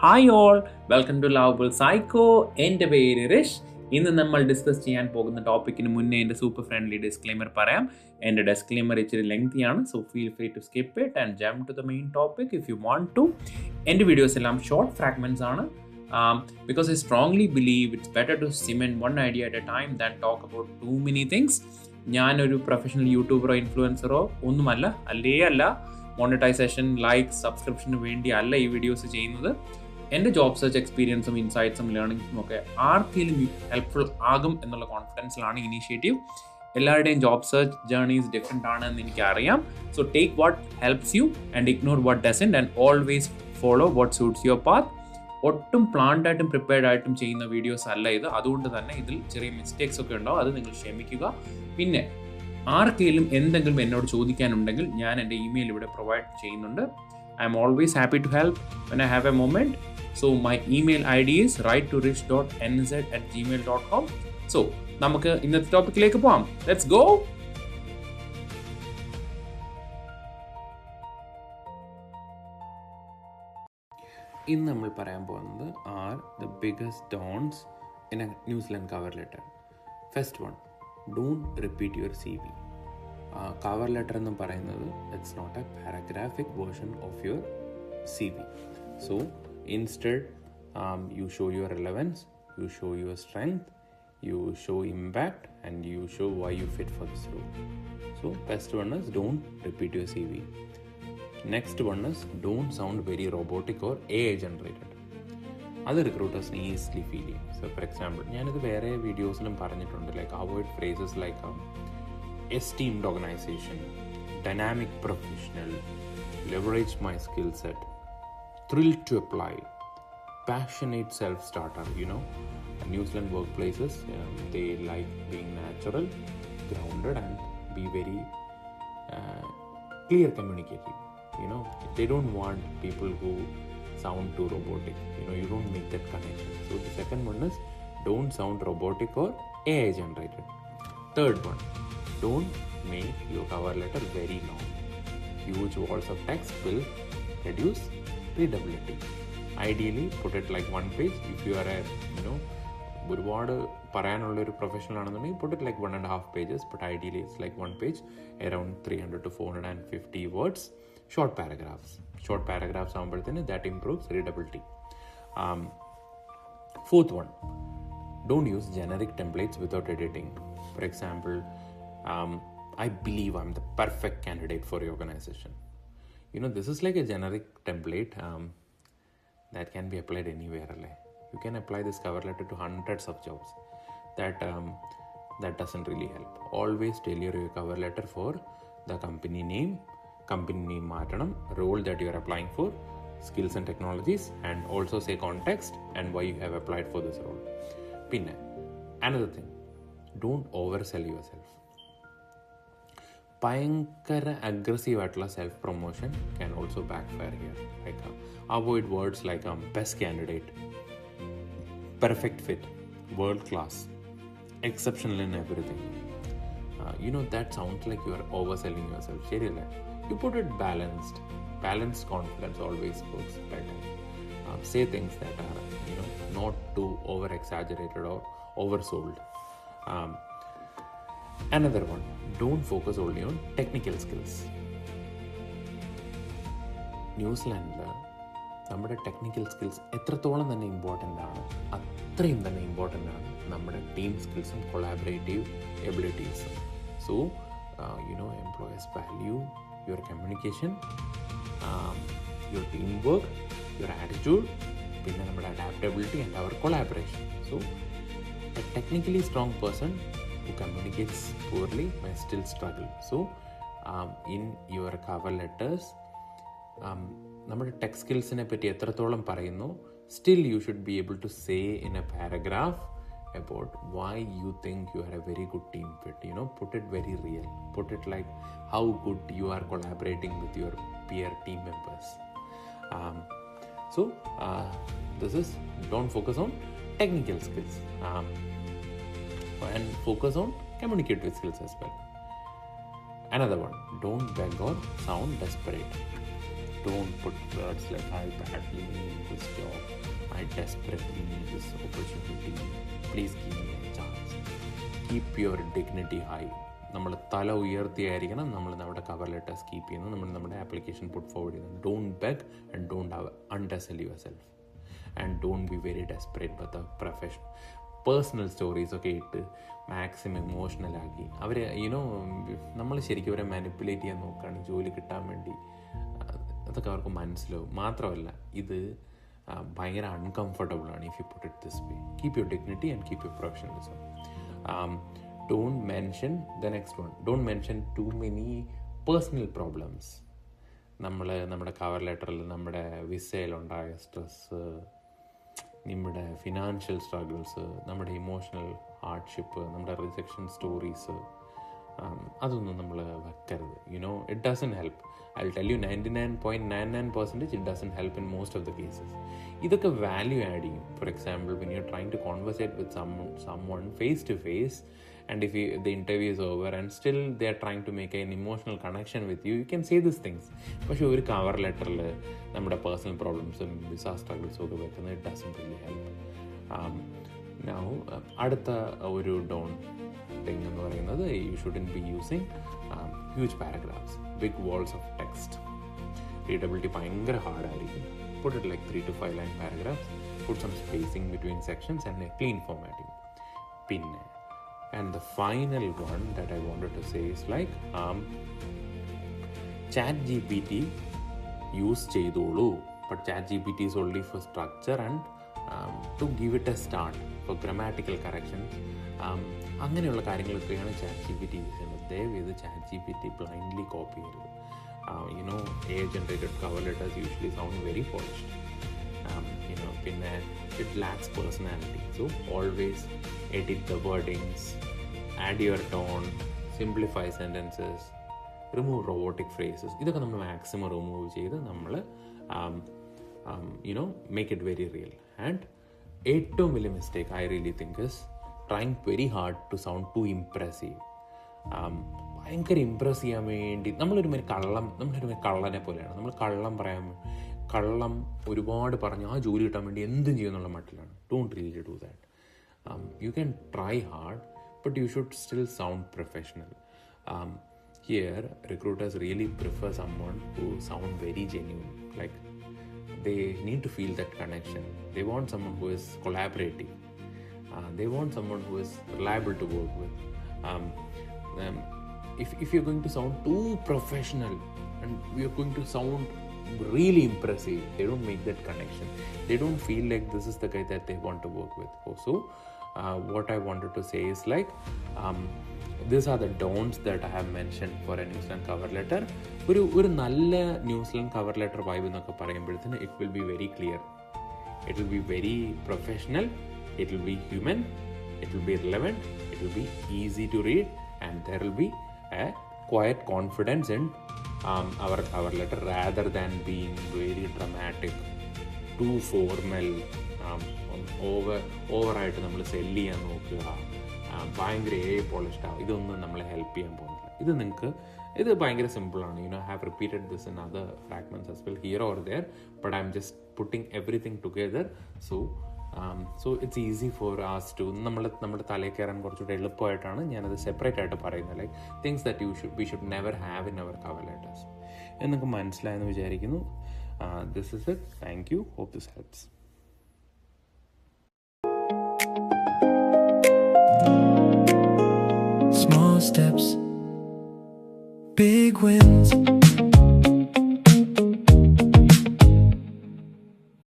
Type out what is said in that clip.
Hi all, welcome to lovable psycho. എൻ്റെ പേര് റിഷ്. ഇന്ന് നമ്മൾ ഡിസ്കസ് ചെയ്യാൻ പോകുന്ന ടോപ്പിക്കിന് മുന്നേ എൻ്റെ സൂപ്പർ ഫ്രണ്ട്ലി ഡിസ്ക്ലെയിമർ പറയാം. എൻ്റെ ഡിസ്ക്ലെയിമർ ഇച്ചിരി ലെങ്തിയാണ്, so feel free to skip it and jump to the main topic if you want to. എൻ്റെ വീഡിയോസ് എല്ലാം ഷോർട്ട് ഫ്രാഗ്മെൻറ്റ്സ് ആണ്. Because I strongly believe it's better to cement one idea at a time than talk about too many things. ഞാനൊരു professional യൂട്യൂബറോ ഇൻഫ്ലുവൻസറോ ഒന്നുമല്ല, അല്ല monetisation, like, സബ്സ്ക്രിപ്ഷന് വേണ്ടി അല്ല ഈ videos ചെയ്യുന്നത്. എൻ്റെ ജോബ് സെർച്ച് എക്സ്പീരിയൻസും ഇൻസൈറ്റ്സും ലേണിംഗ്സും ഒക്കെ ആർക്കെങ്കിലും ഹെൽപ്ഫുൾ ആകും എന്നുള്ള കോൺഫിഡൻസിലാണ് ഇനീഷ്യേറ്റീവ്. എല്ലാവരുടെയും ജോബ് സെർച്ച് ജേർണീസ് ഡിഫറെൻ്റ് ആണെന്ന് എനിക്കറിയാം. So take what helps you and ignore what doesn't and always follow what suits your path. ഒട്ടും പ്ലാൻഡ് ആയിട്ടും പ്രിപ്പയർഡ് ആയിട്ടും ചെയ്യുന്ന വീഡിയോസ് അല്ല ഇത്. അതുകൊണ്ട് തന്നെ ഇതിൽ ചെറിയ മിസ്റ്റേക്സ് ഒക്കെ ഉണ്ടാവും, അത് നിങ്ങൾ ക്ഷമിക്കുക. പിന്നെ ആർക്കെങ്കിലും എന്തെങ്കിലും എന്നോട് ചോദിക്കാനുണ്ടെങ്കിൽ ഞാൻ എൻ്റെ ഇമെയിൽ ഇവിടെ പ്രൊവൈഡ് ചെയ്യുന്നുണ്ട്. I'm always happy to help when I have a moment. So my email ID is write2rich.nz@gmail.com. So നമുക്ക് ഇന്നത്തെ ടോപ്പിക്കിലേക്ക് പോകാം. Let's go. ഇന്ന് നമ്മൾ പറയാൻ പോകുന്നത് are the biggest don'ts in a New Zealand cover letter. First one, don't repeat your CV. Cover letter എന്ന് പറയുന്നത് it's not a paragraphic version of your CV. So instead you show your relevance, you show your strength, you show impact, and you show why you fit for this role. So first one is don't repeat your CV. Next one is don't sound very robotic or AI generated. അത് റിക്രൂട്ടേഴ്സിന് easily feel ചെയ്യും. So for example, ഞാനിത് വേറെ വീഡിയോസിലും പറഞ്ഞിട്ടുണ്ട്. Like avoid phrases like esteemed organisation, dynamic professional, leverage my skill set, thrill to apply, passionate self-starter. New Zealand workplaces, they like being natural, grounded, and be very clear communicative. They don't want people who sound too robotic. You don't make that connection. So the second one is don't sound robotic or AI generated. Third one, don't make your cover letter very long. Huge walls of text will reduce readability. Ideally put it like one page. If you are ഒരുപാട് പറയാനുള്ളൊരു professional ആണെന്നുണ്ടെങ്കിൽ put it like 1.5 pages, but ideally it's like one page, around 300 to 450 words. Short paragraphs ആകുമ്പോഴത്തേന് that improves readability. Fourth one, don't use generic templates without editing. For example, I believe I'm the perfect candidate for your organization. This is like a generic template that can be applied anywhere. You can apply this cover letter to hundreds of jobs. That doesn't really help. Always tailor your cover letter for the company name മാറ്റണം, role that you are applying for, skills and technologies, and also say context and why you have applied for this role. Pinne, another thing, don't oversell yourself. ഭയങ്കര aggressive ആയിട്ടുള്ള self promotion can also backfire here. Like avoid words like best candidate, perfect fit, world class, exceptional in everything. That sounds like you are overselling yourself. ശരിയല്ലേ? You put it balanced confidence always works better. Say things that are not too over exaggerated or oversold. Another one, don't focus only on technical skills. ന്യൂസിലാൻഡിൽ നമ്മുടെ technical skills എത്രത്തോളം തന്നെ important ആണ്, അത്രയും തന്നെ important ആണ് നമ്മുടെ team സ്കിൽസും collaborative എബിലിറ്റീസും. So employers value your communication, your team work, your attitude, പിന്നെ നമ്മുടെ adaptability and our collaboration. So a technically strong person who communicates poorly may still struggle. So in your cover letters, നമ്മുടെ tech സ്കിൽസിനെ പറ്റി എത്രത്തോളം പറയുന്നു, still you should be able to say in a paragraph about why you think you are a very good team fit. Put it very real. Put it like how good you are collaborating with your peer team members. So this is don't focus on technical skills. And focus on communicative skills as well. Another one, don't beg or sound desperate. don't put words like I badly need this job, I desperately need this opportunity, please give me a chance. Keep your dignity high. നമ്മൾ തല ഉയർത്തിയായിരിക്കണം നമ്മൾ നമ്മുടെ cover letters keep ചെയ്യുന്നത്, നമ്മൾ നമ്മുടെ application put forward ചെയ്യുന്നത്. Don't beg and don't undersell your self and don't be very desperate with the profession. Personal സ്റ്റോറീസൊക്കെ ഇട്ട് മാക്സിമം ഇമോഷണലാക്കി അവരെ നമ്മൾ ശരിക്കും അവരെ മാനിപ്പുലേറ്റ് ചെയ്യാൻ നോക്കുകയാണ് ജോലി കിട്ടാൻ വേണ്ടി. അതൊക്കെ അവർക്ക് മനസ്സിലാവും. മാത്രമല്ല ഇത് ഭയങ്കര അൺകംഫർട്ടബിളാണ് if you put it this way. Keep your dignity and keep your professionalism. Don't mention the next one. Don't mention too many personal problems. നമ്മുടെ കവർ ലെറ്ററിൽ നമ്മുടെ വിസയിലുണ്ടായ സ്ട്രെസ്സ്, നമ്മുടെ ഫിനാൻഷ്യൽ സ്ട്രഗിൾസ്, നമ്മുടെ ഇമോഷണൽ ഹാർഡ്ഷിപ്പ്, നമ്മുടെ റിജക്ഷൻ സ്റ്റോറീസ്, അതൊന്നും നമ്മൾ വെക്കരുത്. It doesn't help. I will tell you 99.99% it doesn't help in most of the cases. ഇതൊക്കെ value add ചെയ്യും. For example, when you're trying to conversate with someone face to face, and if the interview is over and still they are trying to make an emotional connection with you, you can say these things. പക്ഷേ ഒരു cover ലെറ്ററിൽ നമ്മുടെ personal പ്രോബ്ലംസും visa സ്ട്രഗിൾസും ഒക്കെ വെക്കുന്നത് it doesn't really help. Now അടുത്ത ഒരു thing എന്ന് പറയുന്നത്, you shouldn't be using huge paragraphs, big walls of text. Readability ഭയങ്കര ഹാർഡായിരിക്കും. Put it like 3 to 5 line paragraphs, put some spacing between sections and a clean formatting. Pinne. And the final one that I wanted to say is like ChatGPT use ചെയ്തോളൂ, but ChatGPT is only for structure and to give it a start for grammatical corrections. അങ്ങനെയുള്ള കാര്യങ്ങളൊക്കെയാണ് ChatGPT use ചെയ്യുന്നത്. ദയവേത് ChatGPT blindly copy ചെയ്യരുത്. AI-generated cover letters usually sound very polished. പിന്നെ it lacks personality. So always edit the wordings, add your tone, simplify sentences, remove robotic phrases. ഇതൊക്കെ നമ്മൾ maximum remove ചെയ്ത് നമ്മൾ make it very real. And ഏറ്റവും വലിയ mistake I really think is trying very hard to sound too impressive. ഭയങ്കര impress ചെയ്യാൻ വേണ്ടി നമ്മളൊരു കള്ളനെ പോലെയാണ്. നമ്മൾ കള്ളം ഒരുപാട് പറഞ്ഞ് ആ ജോലി കിട്ടാൻ വേണ്ടി എന്തും ചെയ്യുന്നുള്ള മട്ടിലാണ്. Don't really do that. You can try hard, but you should still sound professional. Here recruiters really prefer someone who sound very genuine. Like they need to feel that connection. They want someone who is collaborative. They want someone who is reliable to work with. If you're going to sound too professional and you're going to sound really impressive, they don't make that connection. They don't feel like this is the guy that they want to work with. So what I wanted to say is like these are the don'ts that I have mentioned for a New Zealand cover letter. ഒരു നല്ല New Zealand cover letter vibe എന്നൊക്കെ പറയുമ്പോഴത്തേന് it will be very clear, it will be very professional, it will be human, it will be relevant, it will be easy to read, and there will be a quiet confidence in our cover letter rather than being very dramatic, too formal, ഓവറായിട്ട് നമ്മൾ cell ചെയ്യാൻ നോക്കുക, ഭയങ്കര polished ആവും. ഇതൊന്നും നമ്മളെ help ചെയ്യാൻ പോകുന്നില്ല. ഇത് ഭയങ്കര സിമ്പിളാണ്. I have repeated this in other fragments as well, here or there, but I'm just putting everything together. So it's easy for us to നമ്മുടെ തലയിൽ കയറാൻ കുറച്ചുകൂടെ എളുപ്പമായിട്ടാണ് ഞാനത് സെപ്പറേറ്റ് ആയിട്ട് പറയുന്നത്. Like things that we should never have in our cover letters എന്നൊക്കെ മനസ്സിലായെന്ന് വിചാരിക്കുന്നു. This is it. Thank you. Hope this helps. Small steps, big wins.